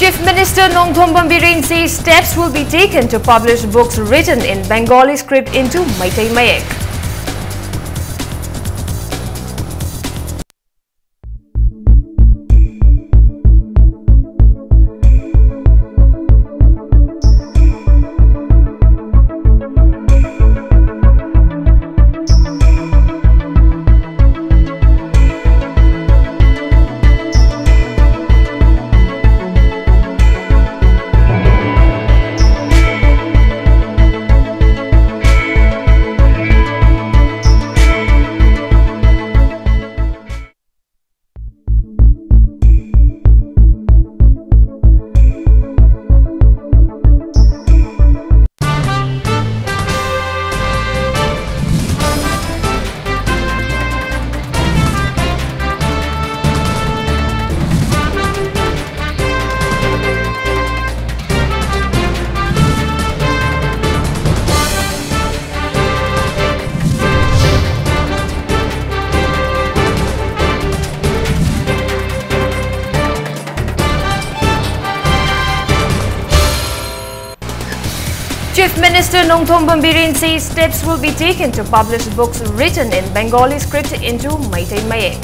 Chief Minister Nongthom Bambirin says steps will be taken to publish books written in Bengali script into Meitei Mayek. Chief Minister Nongthom Bambirin says steps will be taken to publish books written in Bengali script into Meitei Mayek.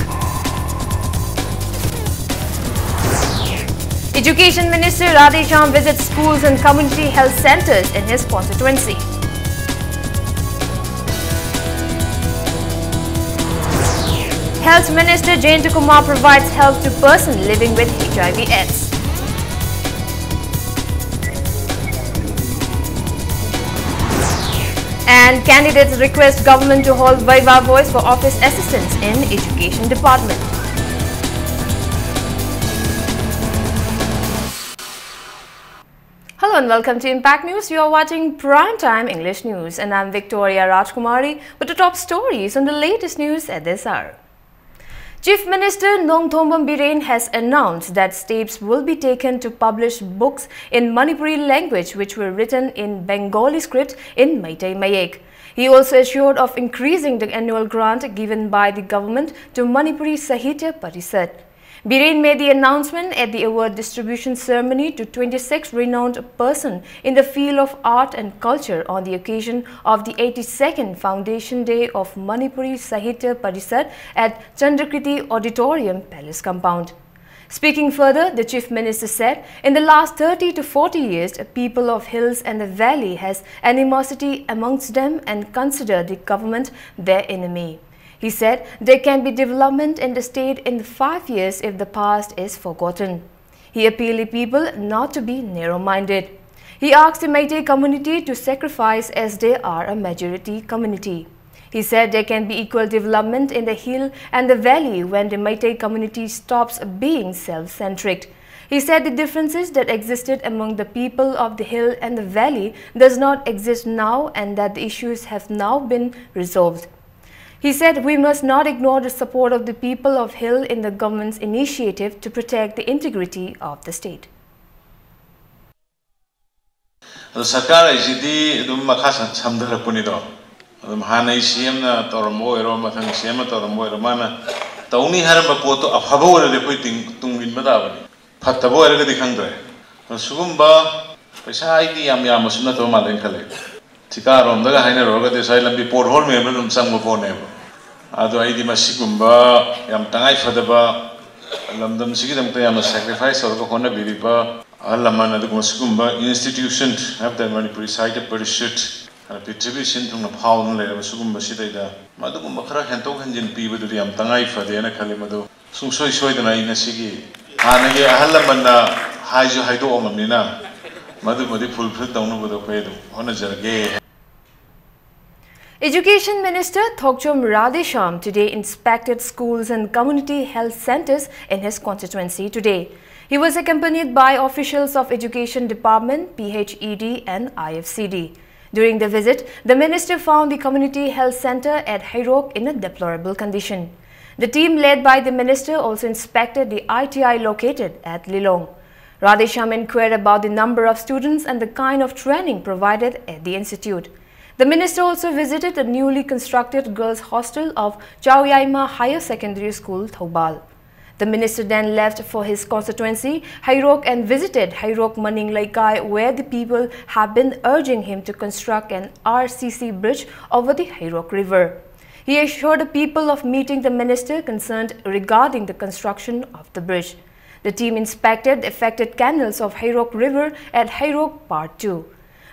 Education Minister Radhesham visits schools and community health centers in his constituency. Health Minister Jayanth Kumar provides help to person living with HIV/AIDS. And candidates request government to hold Viva Voice for office assistants in Education Department. Hello and welcome to Impact News. You are watching Primetime English News and I'm Victoria Rajkumari with the top stories on the latest news at this hour. Chief Minister Nongthom Bambirin has announced that steps will be taken to publish books in Manipuri language which were written in Bengali script in Meitei Mayek. He also assured of increasing the annual grant given by the government to Manipuri Sahitya Parisad. Biren made the announcement at the award distribution ceremony to 26 renowned persons in the field of art and culture on the occasion of the 82nd Foundation Day of Manipuri Sahitya Parisad at Chandrakriti Auditorium Palace Compound. Speaking further, the Chief Minister said, in the last 30 to 40 years, people of hills and the valley has animosity amongst them and consider the government their enemy. He said there can be development in the state in 5 years if the past is forgotten. He appealed to people not to be narrow-minded. He asked the Meitei community to sacrifice as they are a majority community. He said there can be equal development in the hill and the valley when the Meitei community stops being self-centric. He said the differences that existed among the people of the hill and the valley does not exist now and that the issues have now been resolved. He said we must not ignore the support of the people of Hill in the government's initiative to protect the integrity of the state. Sarkar ijidi dum makha samdhar punido dum hanai CM na tormo ero mathang CM tormo ero mana tauni harba poto afhabo ore koi tungin madabani phattabo ere gadi khangdre sugumba paisa idi yam asuna to malen khale Tika rom daga haina roga de sai lambi por hol me dum sangbo pone ado idi masigumba yam tangai fadaba lamdam sigi dam ta yam sacrifice or ko kona biriba alaman adu masigumba institution have the Manipuri Sahitya Parishad distribution thung na phaun le masugumba sidaida madugumba khara hento hanjin pi badu yam tangai fade na khale madu sungsoi soi dana ina sigi hanage ahalaman na haiju haido omamina Education Minister Thokchom Radhesham today inspected schools and community health centers in his constituency today. He was accompanied by officials of Education Department, PHED and IFCD. During the visit, the minister found the community health center at Hairok in a deplorable condition. The team led by the minister also inspected the ITI located at Lilong. Radhesham inquired about the number of students and the kind of training provided at the institute. The minister also visited the newly constructed girls' hostel of Chauyaima Higher Secondary School, Thoubal. The minister then left for his constituency, Hairok, and visited Hairok Maning Laikai, where the people have been urging him to construct an RCC bridge over the Hairok River. He assured the people of meeting the minister concerned regarding the construction of the bridge. The team inspected the affected canals of Hairok River at Hairok Part 2.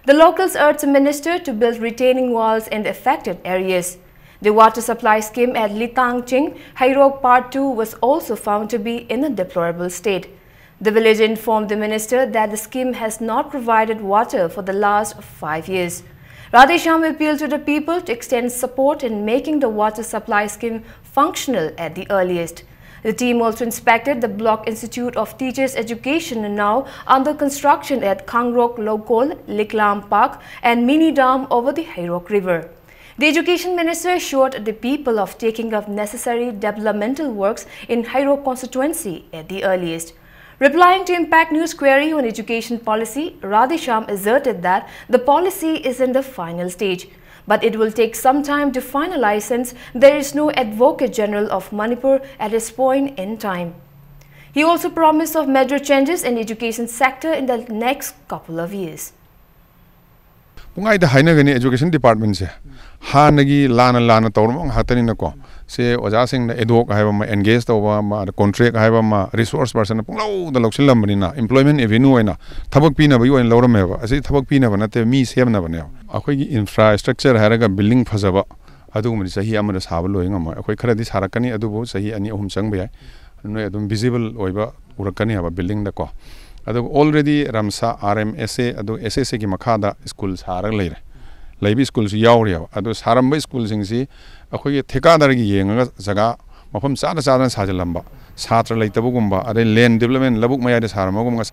The locals urged the minister to build retaining walls in the affected areas. The water supply scheme at Litang Ching, Hairok Part 2 was also found to be in a deplorable state. The village informed the minister that the scheme has not provided water for the last 5 years. Radhesham appealed to the people to extend support in making the water supply scheme functional at the earliest. The team also inspected the Block Institute of Teachers Education now under construction at Kangrok Lokol, Liklam Park and Mini Dam over the Hairok River. The Education Minister assured the people of taking up necessary developmental works in Hairok constituency at the earliest. Replying to Impact News query on education policy, Radhesham asserted that the policy is in the final stage, but it will take some time to finalize since there is no Advocate General of Manipur at this point in time. He also promised of major changes in the education sector in the next couple of years. Education department se hanagi lana tawrmong hatani nako se oja sing edok haiba ma engage tawa ma contract haiba ma resource person punglo da loksil lamani na employment avenue aina thabak pina bai oin lawram ba asi thabak pina ba nate mi semna ba ne akhoi gi infrastructure haraga building phajaba adu mari sahi amara saba loinga ma akhoi khara di sarakani adu bo sahi ani ahum sang ba no adum visible oiba urakani haba building da ko already Ramsa RMSA adu SSA ki makhada schools harak leire laibi schools yauriya adu saramba schools singsi akhoi thekadar gi yenga jaga mafam chada sajalamba satra leitabugumba ade land development labuk maya de saramagum.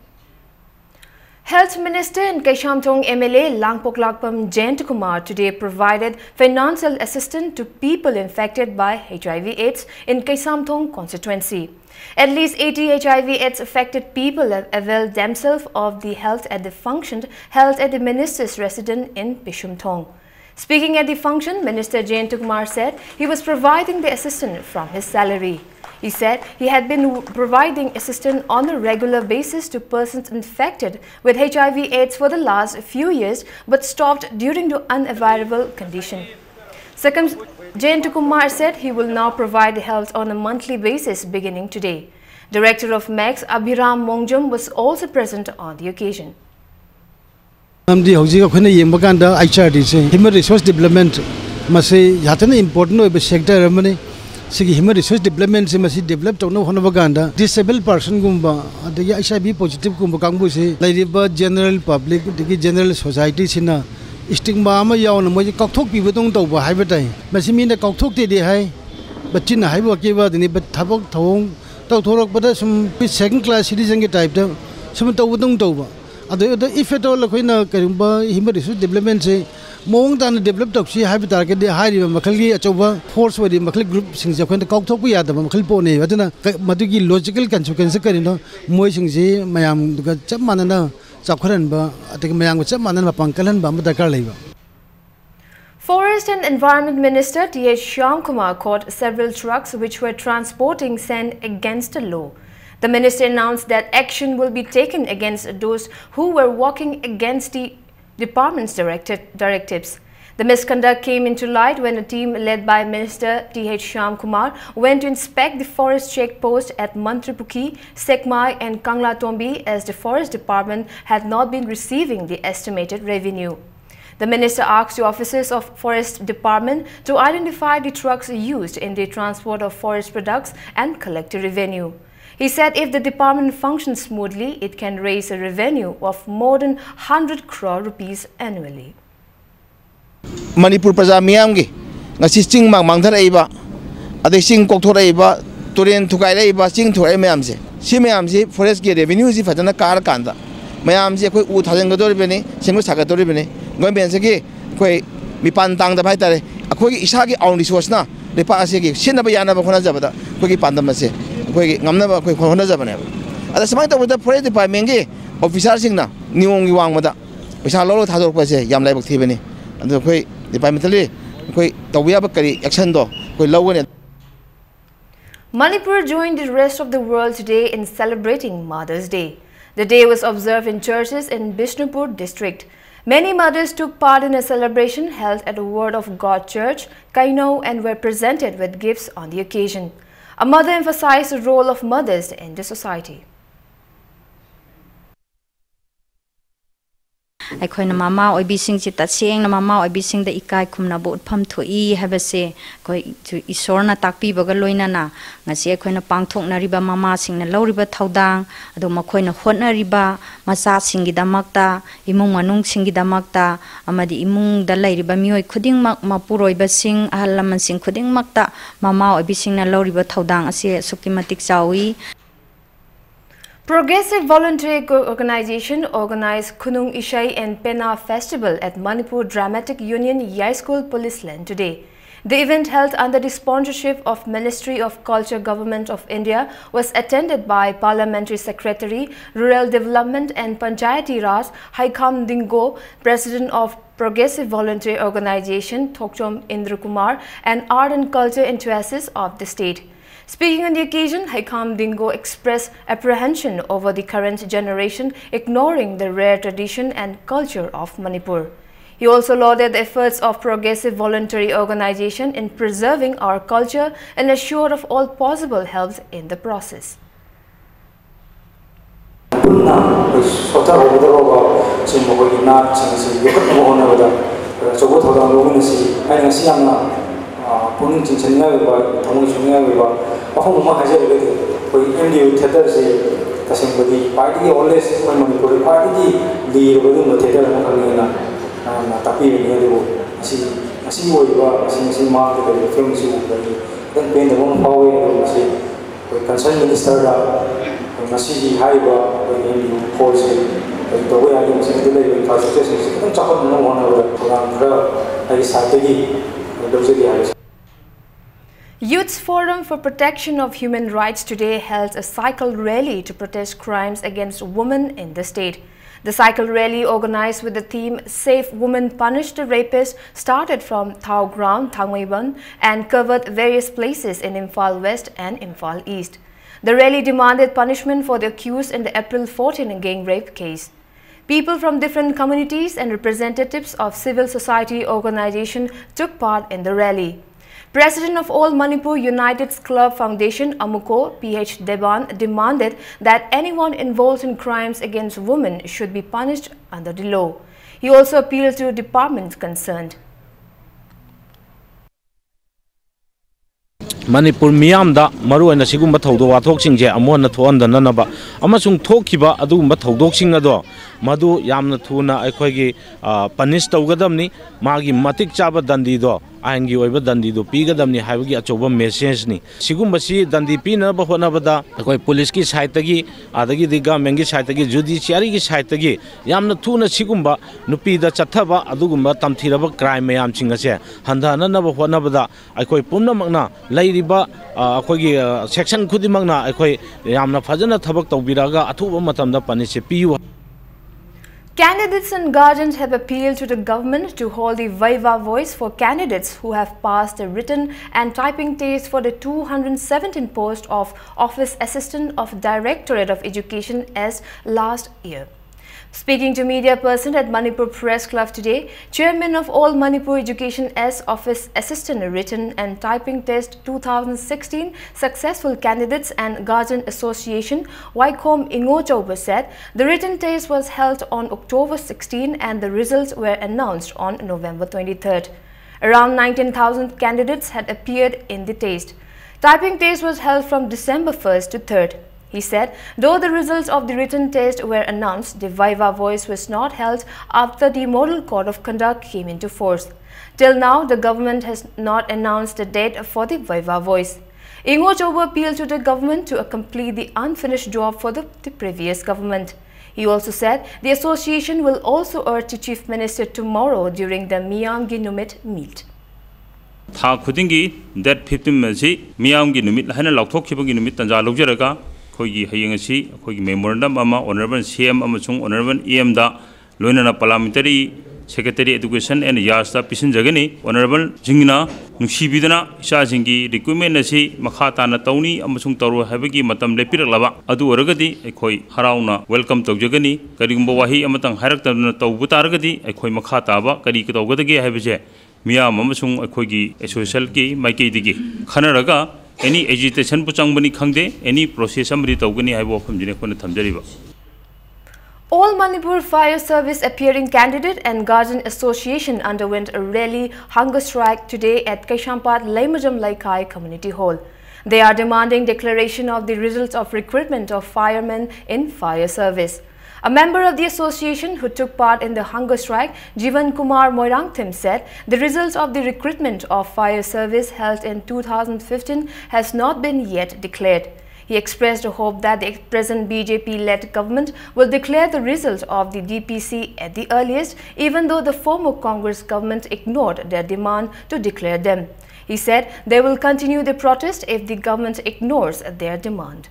Health Minister and Kaishamthong MLA Langpok Lakpam Jayant Kumar today provided financial assistance to people infected by HIV/AIDS in Kaisamthong constituency. At least 80 HIV/AIDS affected people have availed themselves of the health at the function held at the minister's residence in Pishumthong. Speaking at the function, Minister Jayant Kumar said he was providing the assistance from his salary. He said he had been providing assistance on a regular basis to persons infected with HIV/AIDS for the last few years but stopped during the unavailable condition. Jayant Kumar said he will now provide health on a monthly basis beginning today. Director of MEX Abhiram Mongjum was also present on the occasion. Human resource development is important sector. Human resource development is developed to disabled person HIV positive general public general society stigma ma yaw na mo kokthok pi botong to ba hai batai masimi na kokthok te de hai bachin hai ba ke ba ni thabok thong to thorok bada sum second class citizen ke type da sum to botong to ba ado if at all khoina karimba human resource development se mong tan develop to si hai ba ke de hai ri makhal gi achoba force wadi makhal group sing ja khoina kokthok pu ya da makhal po ne aduna madu gi logical consequence karino moi sing ji mayam ga chap manana Forest and Environment Minister T.H. Shyamkumar caught several trucks which were transporting sand against the law. The minister announced that action will be taken against those who were walking against the department's directives. The misconduct came into light when a team led by Minister T.H. Shyamkumar went to inspect the forest checkpost at Mantripuki, Sekmai and Kangla Tombi as the forest department had not been receiving the estimated revenue. The minister asked the officers of forest department to identify the trucks used in the transport of forest products and collect the revenue. He said if the department functions smoothly, it can raise a revenue of more than 100 crore rupees annually. Manipur Praja Miamgi, Nasi Ching Mangthara, Ade Sing Koktora, Turin Tukai, Sing to Mayamsi. Simiamsi, Forest Gate Revenue, Fatana Karakanda. Mayamsi, Utazangadoribene, Single Sakatoribene, Gombensaki, Quay, Mipantang the Paitare, a quick Isaki on the Swasna, the Pasiki, Sinabayana Honazabata, Quickie Pandamase, Quickie Namnava, Quick Honazabana. At the same time with the parade by Menge, officers in now, New Wangmada, which are Lolo Tado Pase, Yam Labok Tivani. Manipur joined the rest of the world today in celebrating Mother's Day. The day was observed in churches in Bishnupur district. Many mothers took part in a celebration held at the Word of God Church, Kaino, and were presented with gifts on the occasion. A mother emphasized the role of mothers in the society. ꯑꯩꯈꯣꯏꯅ ꯃꯃꯥ ꯑꯣꯏꯕꯤꯁꯤꯡꯁꯤ ꯇꯁꯦꯡꯅ ꯃꯃꯥ ꯑꯣꯏꯕꯤꯁꯤꯡꯗ ꯏꯀꯥꯏ ꯈꯨꯝꯅꯕ ꯎꯠꯐꯝ ꯊꯣꯛꯏ ꯍꯥꯏꯕꯁꯦ ꯑꯩꯈꯣꯏ ꯏꯁꯣꯔꯅ ꯇꯥꯛꯄꯤꯕꯒ ꯂꯣꯏꯅꯅ ꯉꯁꯤ ꯑꯩꯈꯣꯏꯅ ꯄꯥꯡꯊꯣꯛꯅꯔꯤꯕ ꯃꯃꯥꯁꯤꯡꯅ ꯂꯧꯔꯤꯕ ꯊꯧꯗꯥꯡ ꯑꯗꯨ ꯃꯈꯣꯏꯅ ꯍꯣꯠꯅꯔꯤꯕ ꯃꯆꯥꯁꯤꯡꯒꯤꯗꯃꯛꯇ ꯏꯃꯨꯡ ꯃꯅꯨꯡꯁꯤꯡꯒꯤꯗꯃꯛꯇ ꯑꯃꯗꯤ ꯏꯃꯨꯡꯗ ꯂꯩꯔꯤꯕ ꯃꯤꯑꯣꯏ ꯈꯨꯗꯤꯡꯃꯛ ꯃꯄꯨꯔꯣꯏꯕꯁꯤꯡ ꯑꯍꯜ ꯂꯃꯟꯁꯤꯡ ꯈꯨꯗꯤꯡꯃꯛꯇ ꯃꯃꯥ ꯑꯣꯏꯕꯤꯁꯤꯡꯅ ꯂꯧꯔꯤꯕ ꯊꯧꯗꯥꯡ ꯑꯁꯤ ꯑꯁꯨꯛꯀꯤ ꯃꯇꯤꯛ ꯆꯥꯎꯏ. Progressive Voluntary Organization organized Khunung Ishai and Pena Festival at Manipur Dramatic Union Yai School Police Land today. The event, held under the sponsorship of Ministry of Culture Government of India, was attended by Parliamentary Secretary, Rural Development and Panchayati Raj Haikam Dingo, President of Progressive Voluntary Organization Thokchom Indra Kumar, and art and culture enthusiasts of the state. Speaking on the occasion, Haikam Dingo expressed apprehension over the current generation ignoring the rare tradition and culture of Manipur. He also lauded the efforts of Progressive Voluntary Organization in preserving our culture and assured of all possible help in the process. Youth Forum for Protection of Human Rights today held a cycle rally to protest crimes against women in the state. The cycle rally, organized with the theme Safe Women Punish the Rapist, started from Thao Ground, Thangweiban, and covered various places in Imphal West and Imphal East. The rally demanded punishment for the accused in the April 14 gang rape case. People from different communities and representatives of civil society organizations took part in the rally. President of All Manipur United Club Foundation, Amuko PH Deban, demanded that anyone involved in crimes against women should be punished under the law. He also appealed to departments concerned. Manipur Miyamda, Maru and the Sigumba Todo, Toxing, Amona Tuanda Nanaba, Amasung Tokiba, Adumba Todoxing Ado, Madu Yamna Tuna, Equagi, Panista Ugadamni, Magi Matik Chaba Dandido, Angi over Dandido, Pigadamni, Havigi Achoba Messensni, Sigumbasi, Dandi Pina, Bahonabada, Akoi Poliski Saitagi, Adagi Diga, Mengi Saitagi, Judiciary Saitagi, Yamna Tuna Sigumba, Nupida Chataba, Adugumba, Tamtiraba, Crime Mayam Chingase, Handana Nabahonabada, Akoi Puna Magna, Riba, section Kudimagna, Yamna Fazana Tabak Tobiraga, Atuba Matamda Panisepiu. Candidates and guardians have appealed to the government to hold the Viva Voice for candidates who have passed the written and typing test for the 217 post of Office Assistant of Directorate of Education as last year. Speaking to media person at Manipur Press Club today, Chairman of All Manipur Education S Office Assistant Written and Typing Test 2016 Successful Candidates and Guardian Association, Waikom Ingochoba, said the written test was held on October 16 and the results were announced on November 23rd. Around 19,000 candidates had appeared in the test. Typing test was held from December 1st to 3rd. He said, though the results of the written test were announced, the Viva Voice was not held after the Model Code of Conduct came into force. Till now, the government has not announced the date for the Viva Voice. Ingo Chobo appealed to the government to complete the unfinished job for the previous government. He also said the association will also urge the Chief Minister tomorrow during the Miyamgi Numit meet. Tha khudingi that 15 masi Miyamgi Numit hana laukthokibagi numit tanja laujaraga Kogi Hayangasi, Kogi Memorandum Ama, Honorable CM Amasung, Honorable EM da, Lunana Parliamentary Secretary Education and Yasta Pisin Jagani, Honorable Jingna, Nushibidana, Shajingi, Recruitment Nasi, Makata Natoni, Amasung Toro Habiki, Matam Lepir Lava, Adu Oragadi, Ekoi, Harauna, welcome to Jagani, Karimbawahi, Amatang Haraktan, Taubutaragadi, Ekoi Makataba, Karikotogadi Habije, Mia Mamasung Ekogi, Esosalki, Maiki Digi, Kanaraga, any agitation Puchangani Kangde, any process somebody Togani, I walk from Jinekon Tamjariba. All Manipur Fire Service appearing candidate and Guardian Association underwent a rally hunger strike today at Kaishampat Laimajam Laikai Community Hall. They are demanding declaration of the results of recruitment of firemen in fire service. A member of the association who took part in the hunger strike, Jivan Kumar Moirangthim, said the results of the recruitment of fire service held in 2015 has not been yet declared. He expressed a hope that the present BJP-led government will declare the results of the DPC at the earliest, even though the former Congress government ignored their demand to declare them. He said they will continue the protest if the government ignores their demand.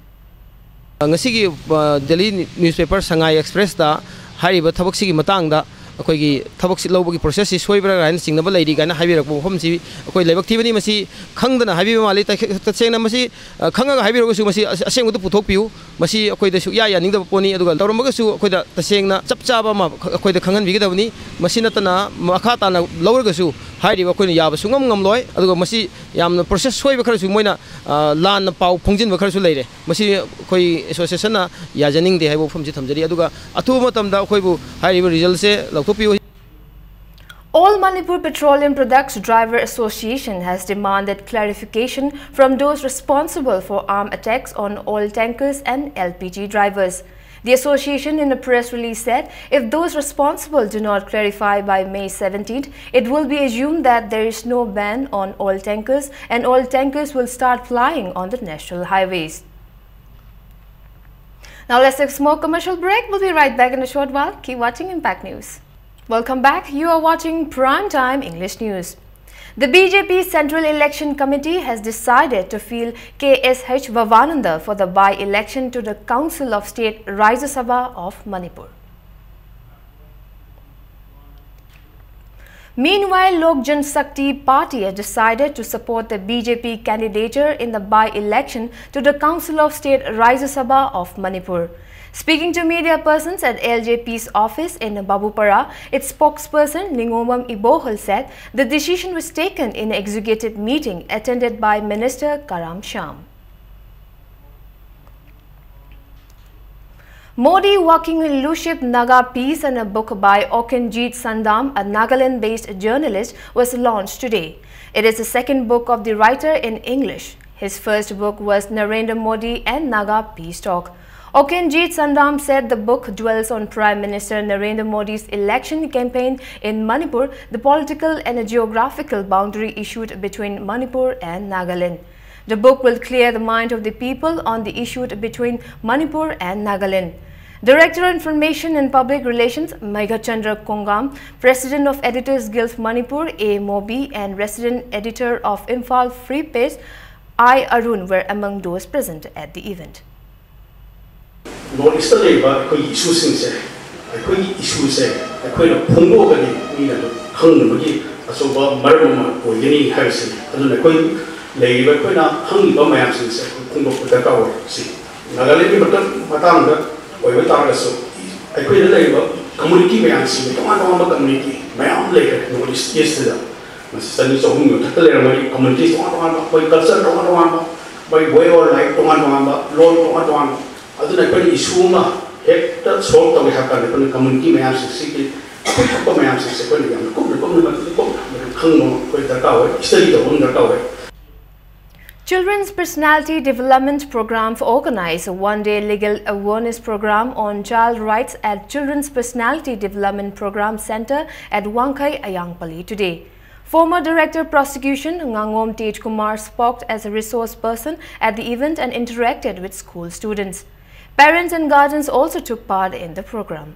Ngasigi Delhi newspaper Shanghai Express da hariba thabak sigi matang da akoi thabak si lobagi process si soibra rain singnaba leidi kana haibirak phom si akoi lebak thibani masi khangdana haibi mali ta sengna masi khanga haibirak su masi asengdu puthok piu masi akoi da su ya ningda poni aduga tawramaga su akoi da tasengna chapchaba ma akoi da khangan bigidabni masi natana makha ta na lawrga su hairiba akoi yaba sungam ngamloi aduga masi yamna process soiba khara su moina lan pau phongjin ba khara su leire masi akoi association na yajaning de haibo phom si thamjari aduga athu matam da akoi bu hairiba result se All Manipur Petroleum Products Driver Association has demanded clarification from those responsible for armed attacks on oil tankers and LPG drivers. The association in a press release said if those responsible do not clarify by May 17th, it will be assumed that there is no ban on oil tankers and oil tankers will start flying on the national highways. Now let's take a small commercial break. We'll be right back in a short while. Keep watching Impact News. Welcome back. You are watching Primetime English News. The BJP Central Election Committee has decided to field KSH Vavananda for the by-election to the Council of State Rajya Sabha of Manipur. Meanwhile, Lok Jan Shakti Party has decided to support the BJP candidature in the by-election to the Council of State Rajya Sabha of Manipur. Speaking to media persons at LJP's office in Babupara, its spokesperson Ningomam Ibohal said the decision was taken in an executive meeting attended by Minister Karam Sham. Modi Walking in Luship Naga Peace and a book by Okenjeet Sandam, a Nagaland-based journalist, was launched today. It is the second book of the writer in English. His first book was Narendra Modi and Naga Peace Talk. Okenjeet Sandam said the book dwells on Prime Minister Narendra Modi's election campaign in Manipur, the political and geographical boundary issued between Manipur and Nagaland. The book will clear the mind of the people on the issue between Manipur and Nagaland. Director of Information and Public Relations Meghachandra Kongam, President of Editors Guild Manipur A. Mobi and Resident Editor of Imphal Free Press I. Arun were among those present at the event. Northeast issues issues Children's Personality Development Program organized a one-day legal awareness program on child rights at Children's Personality Development Program Center at Wangkai, Ayangpali today. Former Director Prosecution Ngangom Tej Kumar spoke as a resource person at the event and interacted with school students. Parents and guardians also took part in the program.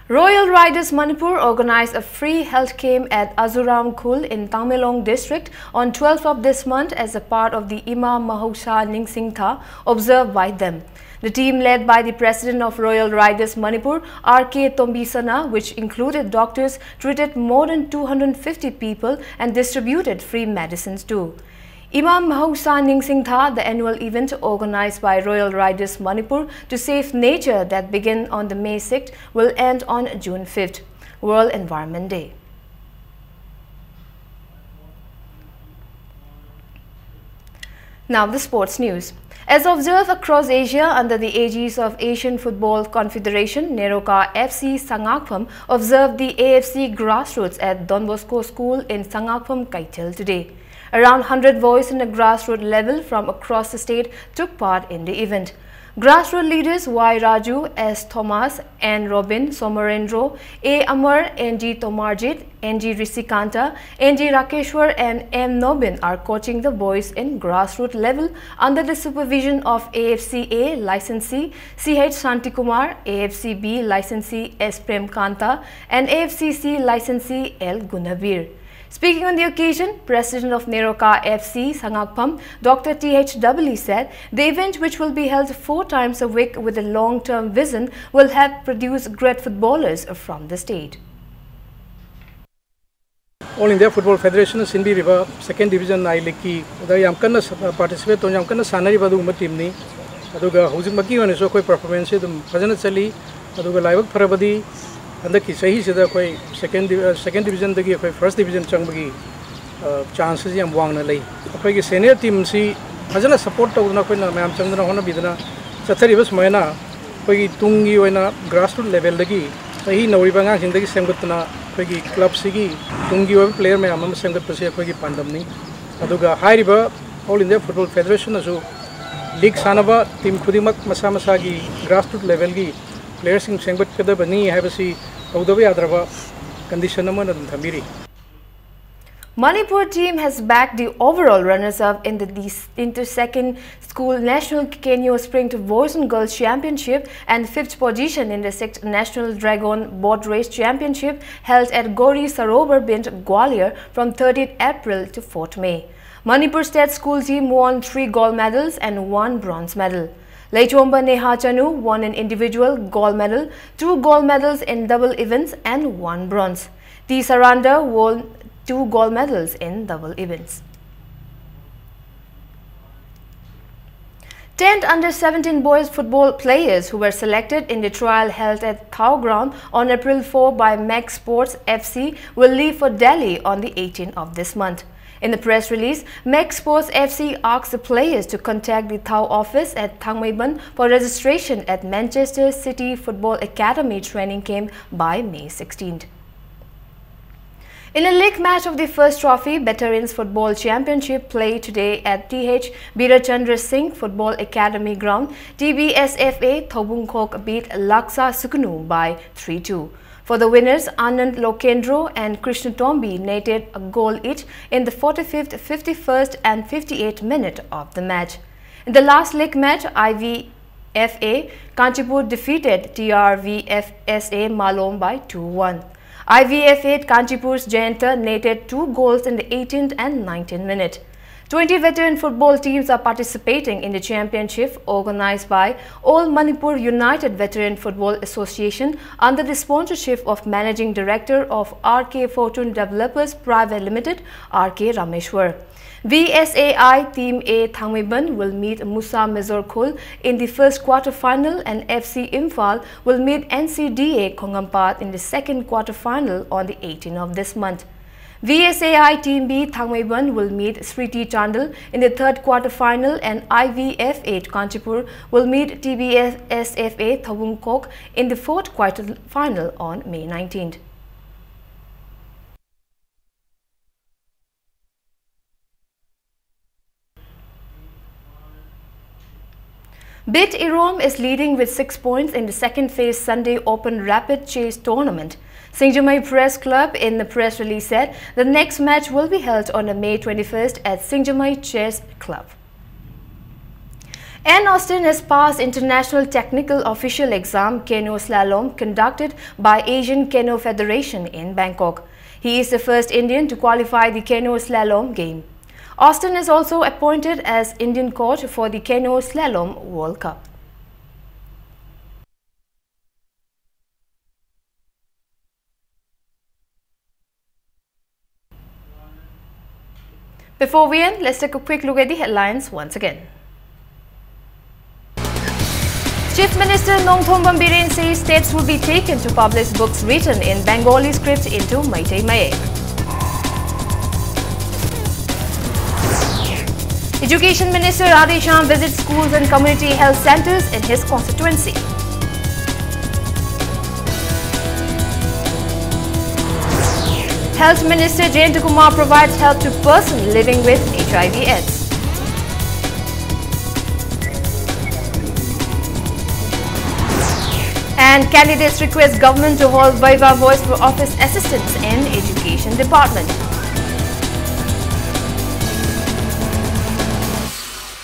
Royal Riders Manipur organized a free health camp at Azuram Khul in Tangmelong district on 12th of this month as a part of the Imam Mahousa Ningsingtha observed by them. The team led by the president of Royal Riders Manipur, R.K. Tombisana, which included doctors, treated more than 250 people and distributed free medicines too. Imam Mahousa Ningsingtha, the annual event organized by Royal Riders Manipur to save nature that began on the May 6th, will end on June 5th, World Environment Day. Now the sports news. As observed across Asia under the aegis of Asian Football Confederation, Neroka FC Sangakpham observed the AFC grassroots at Don Bosco School in Sangakpham, Kaitel today. Around 100 boys in the grassroots level from across the state took part in the event. Grassroots leaders Y. Raju, S. Thomas, N. Robin, Somarendro, A. Amar, N.G. Tomarjit, N.G. Risikanta, N.G. Rakeshwar and M. Nobin are coaching the boys in grassroots level under the supervision of AFC-A licensee C.H. Santikumar, AFC-B licensee S. Prem Kanta and AFC-C licensee L. Gunabir. Speaking on the occasion, President of Neroka FC, Sangakpham, Dr. T.H. Doubly said, the event, which will be held 4 times a week with a long-term vision, will help produce great footballers from the state. All India Football Federation is in the second division I League. The Yamkana participate on Yamkana Sanari Badu team ni. Aduga Huzimaki and Soko performance, the President Sally, Aduga Live Parabadi. And the Kisahi is the second division, the first division Changbagi chances and Wangalay. A senior team see as a support of Nakuna, Mam Chandra Hona Bidana, Satarivas Moena, Pagi Tungi and a grassroots level lagi. So he no Ribanga in the Sangutana, Pagi Club Sigi, Tungi player may among Sangat Pasia Pagi Pandamni. Aduga High River, All India Football Federation, Azu League Sanaba, Team Kudimak Masamasagi, grassroots level gi. Players in Sangbat Kadabani have a see Audavi Adrava condition number and Tamiri. Manipur team has backed the overall runners-up in the Inter-Second School National Kenyo Sprint Boys and Girls Championship and 5th position in the 6th National Dragon Boat Race Championship held at Gori Sarovar Bint, Gwalior from 30th April to 4th May. Manipur State School team won 3 gold medals and 1 bronze medal. Leichomba Neha Chanu won an individual gold medal, 2 gold medals in double events and 1 bronze. T. Saranda won 2 gold medals in double events. 10 under-17 boys football players who were selected in the trial held at Thao Ground on April 4 by Max Sports FC will leave for Delhi on the 18th of this month. In the press release, Max Sports FC asked the players to contact the Thao office at Thangmeiban for registration at Manchester City Football Academy training camp by May 16th. In a league match of the first trophy Veterans Football Championship played today at T.H. Birachandra Singh Football Academy ground, TBSFA Thobung Khok beat Laksa Sukunu by 3-2. For the winners, Anand Lokendro and Krishna Tombi netted a goal each in the 45th, 51st and 58th minute of the match. In the last league match, IVFA Kanchipur defeated TRVFSA Malom by 2-1. IVFA Kanchipur's Jayanta netted 2 goals in the 18th and 19th minute. 20 veteran football teams are participating in the championship organized by All Manipur United Veteran Football Association under the sponsorship of Managing Director of RK Fortune Developers Private Limited, RK Rameshwar. VSAI Team A Thangmeiban will meet Musa Mezor Khul in the first quarter-final and FC Imphal will meet NCDA Kongampat in the second quarter-final on the 18th of this month. VSAI Team B Thangmeiban will meet Sriti Chandal in the third quarter-final and IVF8 Kanchipur will meet TBSFA Thobung Khok in the fourth quarter-final on May 19th. BIT Irom is leading with 6 points in the second phase Sunday Open Rapid Chase Tournament. Singjamai Press Club in the press release said the next match will be held on May 21st at Singjamai Chess Club. N. Austin has passed International Technical Official Exam Canoe Slalom conducted by Asian Canoe Federation in Bangkok. He is the first Indian to qualify the canoe slalom game. Austin is also appointed as Indian coach for the Canoe Slalom World Cup. Before we end, let's take a quick look at the headlines once again. Chief Minister Nongthong Biren says steps will be taken to publish books written in Bengali script into Meitei Malay. Education Minister Radhesham visits schools and community health centers in his constituency. Health Minister Jayant Kumar provides help to persons living with HIV/AIDS. And candidates request government to hold Viva Voice for office assistants in Education Department.